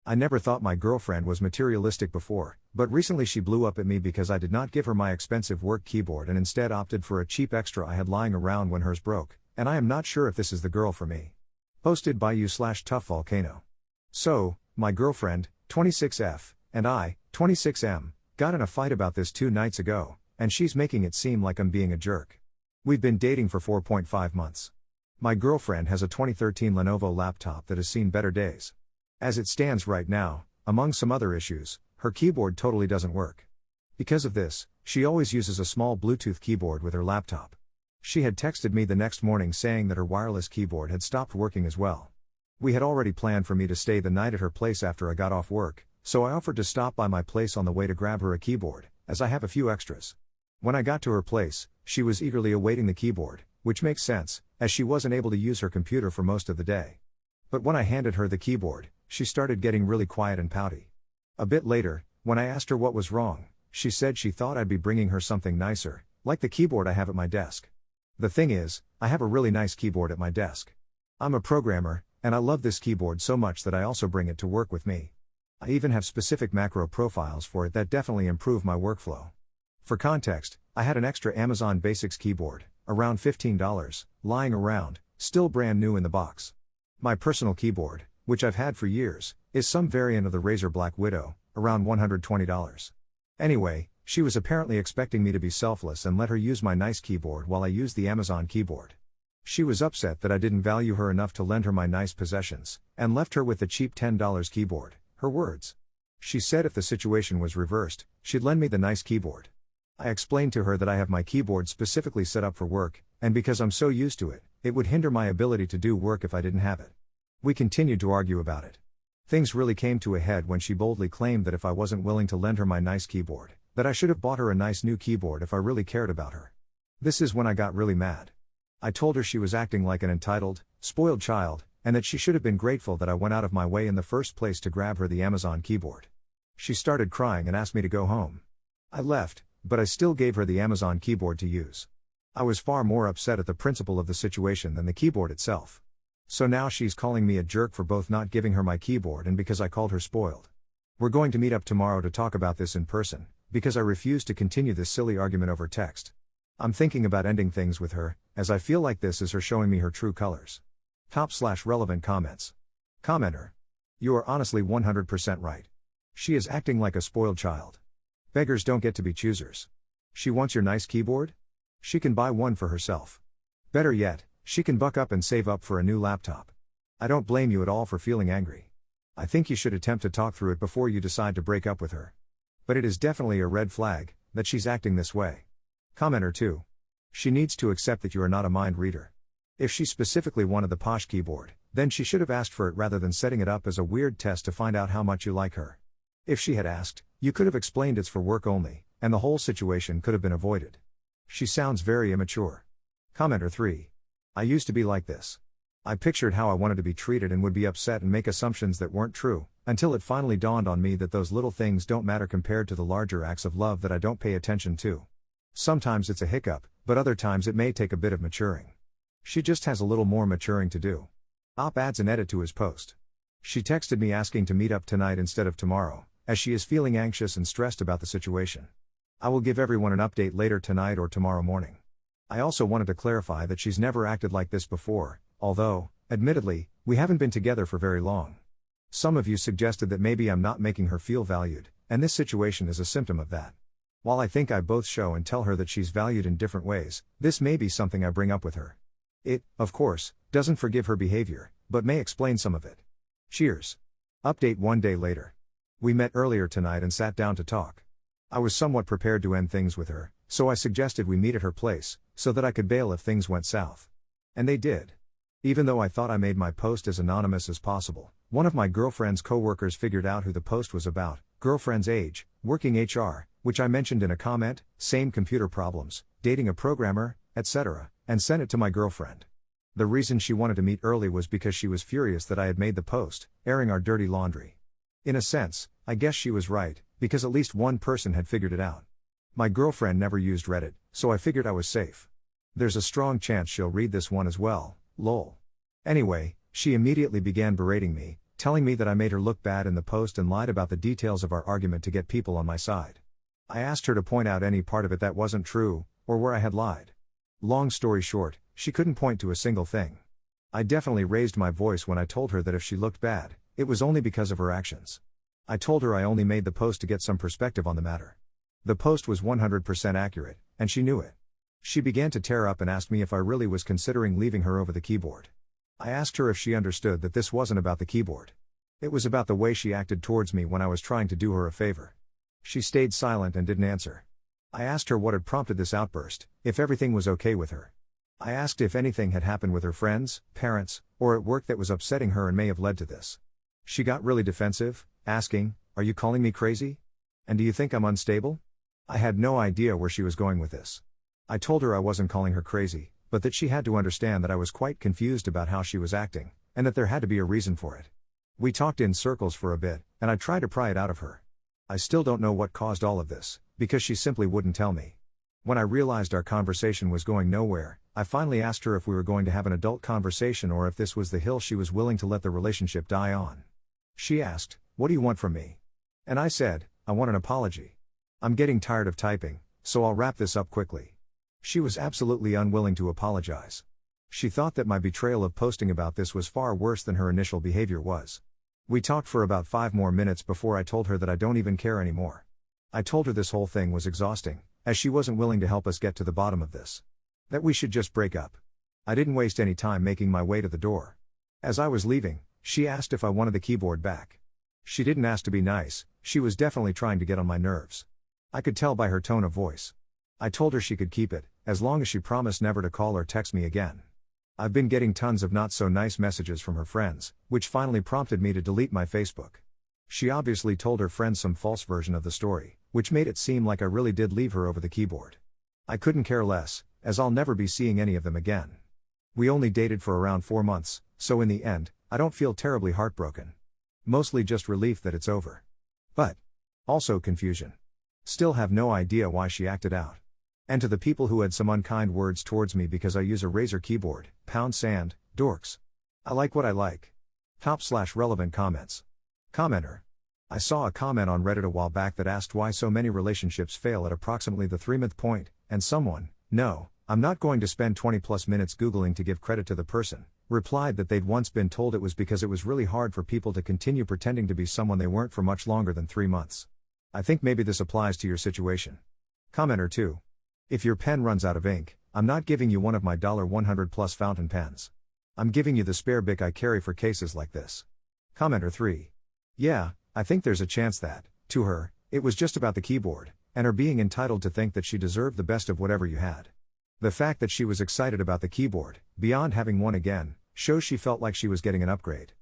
I never thought my girlfriend was materialistic before, but recently she blew up at me because I did not give her my expensive work keyboard and instead opted for a cheap extra I had lying around when hers broke, and I am not sure if this is the girl for me. Posted by you/toughvolcano. So, my girlfriend, 26F, and I, 26M, got in a fight about this 2 nights ago, and she's making it seem like I'm being a jerk. We've been dating for 4.5 months. My girlfriend has a 2013 Lenovo laptop that has seen better days. As it stands right now, among some other issues, her keyboard totally doesn't work. Because of this, she always uses a small Bluetooth keyboard with her laptop. She had texted me the next morning saying that her wireless keyboard had stopped working as well. We had already planned for me to stay the night at her place after I got off work, so I offered to stop by my place on the way to grab her a keyboard, as I have a few extras. When I got to her place, she was eagerly awaiting the keyboard, which makes sense, as she wasn't able to use her computer for most of the day. But when I handed her the keyboard, she started getting really quiet and pouty. A bit later, when I asked her what was wrong, she said she thought I'd be bringing her something nicer, like the keyboard I have at my desk. The thing is, I have a really nice keyboard at my desk. I'm a programmer, and I love this keyboard so much that I also bring it to work with me. I even have specific macro profiles for it that definitely improve my workflow. For context, I had an extra Amazon Basics keyboard, around $15, lying around, still brand new in the box. My personal keyboard, which I've had for years, is some variant of the Razer Black Widow, around $120. Anyway, she was apparently expecting me to be selfless and let her use my nice keyboard while I used the Amazon keyboard. She was upset that I didn't value her enough to lend her my nice possessions, and left her with the cheap $10 keyboard, her words. She said if the situation was reversed, she'd lend me the nice keyboard. I explained to her that I have my keyboard specifically set up for work, and because I'm so used to it, it would hinder my ability to do work if I didn't have it. We continued to argue about it. Things really came to a head when she boldly claimed that if I wasn't willing to lend her my nice keyboard, that I should have bought her a nice new keyboard if I really cared about her. This is when I got really mad. I told her she was acting like an entitled, spoiled child, and that she should have been grateful that I went out of my way in the first place to grab her the Amazon keyboard. She started crying and asked me to go home. I left, but I still gave her the Amazon keyboard to use. I was far more upset at the principle of the situation than the keyboard itself. So now she's calling me a jerk for both not giving her my keyboard and because I called her spoiled. We're going to meet up tomorrow to talk about this in person, because I refuse to continue this silly argument over text. I'm thinking about ending things with her, as I feel like this is her showing me her true colors. Top/relevant comments. Commenter. You are honestly 100% right. She is acting like a spoiled child. Beggars don't get to be choosers. She wants your nice keyboard? She can buy one for herself. Better yet, she can buck up and save up for a new laptop. I don't blame you at all for feeling angry. I think you should attempt to talk through it before you decide to break up with her. But it is definitely a red flag that she's acting this way. Commenter 2. She needs to accept that you are not a mind reader. If she specifically wanted the posh keyboard, then she should have asked for it rather than setting it up as a weird test to find out how much you like her. If she had asked, you could have explained it's for work only, and the whole situation could have been avoided. She sounds very immature. Commenter 3. I used to be like this. I pictured how I wanted to be treated and would be upset and make assumptions that weren't true, until it finally dawned on me that those little things don't matter compared to the larger acts of love that I don't pay attention to. Sometimes it's a hiccup, but other times it may take a bit of maturing. She just has a little more maturing to do. Op adds an edit to his post. She texted me asking to meet up tonight instead of tomorrow, as she is feeling anxious and stressed about the situation. I will give everyone an update later tonight or tomorrow morning. I also wanted to clarify that she's never acted like this before, although, admittedly, we haven't been together for very long. Some of you suggested that maybe I'm not making her feel valued, and this situation is a symptom of that. While I think I both show and tell her that she's valued in different ways, this may be something I bring up with her. It, of course, doesn't forgive her behavior, but may explain some of it. Cheers. Update 1 day later. We met earlier tonight and sat down to talk. I was somewhat prepared to end things with her, so I suggested we meet at her place, so that I could bail if things went south. And they did. Even though I thought I made my post as anonymous as possible, one of my girlfriend's co-workers figured out who the post was about, girlfriend's age, working HR, which I mentioned in a comment, same computer problems, dating a programmer, etc., and sent it to my girlfriend. The reason she wanted to meet early was because she was furious that I had made the post, airing our dirty laundry. In a sense, I guess she was right, because at least one person had figured it out. My girlfriend never used Reddit, so I figured I was safe. There's a strong chance she'll read this one as well, lol. Anyway, she immediately began berating me, telling me that I made her look bad in the post and lied about the details of our argument to get people on my side. I asked her to point out any part of it that wasn't true, or where I had lied. Long story short, she couldn't point to a single thing. I definitely raised my voice when I told her that if she looked bad, it was only because of her actions. I told her I only made the post to get some perspective on the matter. The post was 100% accurate, and she knew it. She began to tear up and asked me if I really was considering leaving her over the keyboard. I asked her if she understood that this wasn't about the keyboard. It was about the way she acted towards me when I was trying to do her a favor. She stayed silent and didn't answer. I asked her what had prompted this outburst, if everything was okay with her. I asked if anything had happened with her friends, parents, or at work that was upsetting her and may have led to this. She got really defensive, asking, "Are you calling me crazy? And do you think I'm unstable?" I had no idea where she was going with this. I told her I wasn't calling her crazy, but that she had to understand that I was quite confused about how she was acting, and that there had to be a reason for it. We talked in circles for a bit, and I tried to pry it out of her. I still don't know what caused all of this, because she simply wouldn't tell me. When I realized our conversation was going nowhere, I finally asked her if we were going to have an adult conversation or if this was the hill she was willing to let the relationship die on. She asked, "What do you want from me?" And I said, "I want an apology. I'm getting tired of typing, so I'll wrap this up quickly." She was absolutely unwilling to apologize. She thought that my betrayal of posting about this was far worse than her initial behavior was. We talked for about 5 more minutes before I told her that I don't even care anymore. I told her this whole thing was exhausting, as she wasn't willing to help us get to the bottom of this. That we should just break up. I didn't waste any time making my way to the door. As I was leaving, she asked if I wanted the keyboard back. She didn't ask to be nice, she was definitely trying to get on my nerves. I could tell by her tone of voice. I told her she could keep it, as long as she promised never to call or text me again. I've been getting tons of not so nice messages from her friends, which finally prompted me to delete my Facebook. She obviously told her friends some false version of the story, which made it seem like I really did leave her over the keyboard. I couldn't care less, as I'll never be seeing any of them again. We only dated for around 4 months, so in the end, I don't feel terribly heartbroken. Mostly just relief that it's over. But also confusion. Still have no idea why she acted out. And to the people who had some unkind words towards me because I use a Razer keyboard, #, dorks. I like what I like. /relevant comments. Commenter. I saw a comment on Reddit a while back that asked why so many relationships fail at approximately the 3th point, and someone, "No, I'm not going to spend 20+ minutes Googling to give credit to the person," replied that they'd once been told it was because it was really hard for people to continue pretending to be someone they weren't for much longer than 3 months. I think maybe this applies to your situation. Commenter 2. If your pen runs out of ink, I'm not giving you one of my $100+ fountain pens. I'm giving you the spare Bic I carry for cases like this. Commenter 3. Yeah, I think there's a chance that, to her, it was just about the keyboard, and her being entitled to think that she deserved the best of whatever you had. The fact that she was excited about the keyboard, beyond having one again, shows she felt like she was getting an upgrade.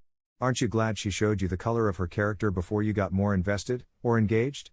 Aren't you glad she showed you the color of her character before you got more invested, or engaged?